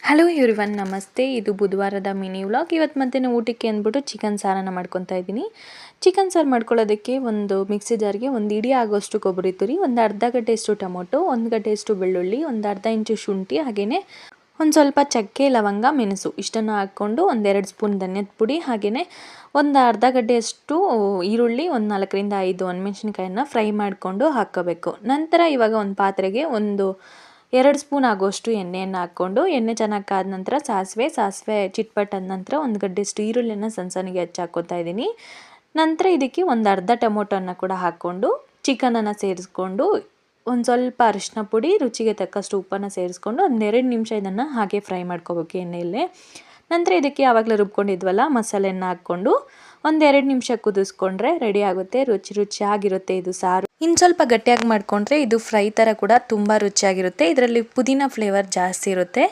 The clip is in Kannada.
ಹಲೋ ಎವ್ರಿವನ್, ನಮಸ್ತೆ. ಇದು ಬುಧವಾರದ ಮಿನಿ ವ್ಲಾಗ್. ಇವತ್ತು ಮಧ್ಯಾಹ್ನ ಊಟಕ್ಕೆ ಅಂದ್ಬಿಟ್ಟು ಚಿಕನ್ ಸಾರನ್ನು ಮಾಡ್ಕೊತಾ ಇದ್ದೀನಿ. ಚಿಕನ್ ಸಾರು ಮಾಡ್ಕೊಳ್ಳೋದಕ್ಕೆ ಒಂದು ಮಿಕ್ಸಿ ಜಾರ್ಗೆ ಒಂದು ಇಡೀ ಆಗೋಷ್ಟು ಕೊಬ್ಬರಿ ತುರಿ, ಒಂದು ಅರ್ಧ ಗಡ್ಡೆಯಷ್ಟು ಟೊಮೊಟೊ, ಒಂದು ಗಡ್ಡೆಯಷ್ಟು ಬೆಳ್ಳುಳ್ಳಿ, ಒಂದು ಅರ್ಧ ಇಂಚು ಶುಂಠಿ, ಹಾಗೆಯೇ ಒಂದು ಸ್ವಲ್ಪ ಚಕ್ಕೆ, ಲವಂಗ, ಮೆಣಸು ಇಷ್ಟನ್ನು ಹಾಕ್ಕೊಂಡು ಒಂದೆರಡು ಸ್ಪೂನ್ ಧನ್ಯದ ಪುಡಿ, ಹಾಗೆಯೇ ಒಂದು ಅರ್ಧ ಗಡ್ಡೆಯಷ್ಟು ಈರುಳ್ಳಿ, ಒಂದು 4ರಿಂದ 5 ಒಣಮೆಣಸಿನ್ಕಾಯನ್ನು ಫ್ರೈ ಮಾಡಿಕೊಂಡು ಹಾಕ್ಕೋಬೇಕು. ನಂತರ ಇವಾಗ ಒಂದು ಪಾತ್ರೆಗೆ ಒಂದು 2 ಸ್ಪೂನ್ ಆಗೋಷ್ಟು ಎಣ್ಣೆಯನ್ನು ಹಾಕ್ಕೊಂಡು ಎಣ್ಣೆ ಚೆನ್ನಾಗಿ ಕಾದ ನಂತರ ಸಾಸಿವೆ ಚಿಟ್ಪಟ್ಟಾದ ನಂತರ ಒಂದು ಗಡ್ಡೆಯಷ್ಟು ಈರುಳ್ಳಿಯನ್ನು ಸಣ್ಣಗೆ ಹೆಚ್ಚಿ ಹಾಕ್ಕೊತಾ ಇದ್ದೀನಿ. ನಂತರ ಇದಕ್ಕೆ ಒಂದು ಅರ್ಧ ಟೊಮೊಟೊನ ಕೂಡ ಹಾಕ್ಕೊಂಡು ಚಿಕನನ್ನು ಸೇರಿಸ್ಕೊಂಡು ಒಂದು ಸ್ವಲ್ಪ ಅರಿಶಿನ ಪುಡಿ, ರುಚಿಗೆ ತಕ್ಕಷ್ಟು ಉಪ್ಪನ್ನು ಸೇರಿಸ್ಕೊಂಡು ಒಂದು 2 ನಿಮಿಷ ಇದನ್ನು ಹಾಗೆ ಫ್ರೈ ಮಾಡ್ಕೋಬೇಕು ಎಣ್ಣೆಯಲ್ಲೇ. ನಂತರ ಇದಕ್ಕೆ ಆವಾಗಲೇ ರುಬ್ಕೊಂಡಿದ್ವಲ್ಲ ಮಸಾಲೆಯನ್ನು ಹಾಕ್ಕೊಂಡು ಒಂದು 2 ನಿಮಿಷ ಕುದಿಸ್ಕೊಂಡ್ರೆ ರೆಡಿ ಆಗುತ್ತೆ. ರುಚಿಯಾಗಿರುತ್ತೆ ಇದು ಸಾರು. ಇನ್ನು ಸ್ವಲ್ಪ ಗಟ್ಟಿಯಾಗಿ ಮಾಡಿಕೊಂಡ್ರೆ ಇದು ಫ್ರೈ ಥರ ಕೂಡ ತುಂಬ ರುಚಿಯಾಗಿರುತ್ತೆ. ಇದರಲ್ಲಿ ಪುದೀನ ಫ್ಲೇವರ್ ಜಾಸ್ತಿ ಇರುತ್ತೆ.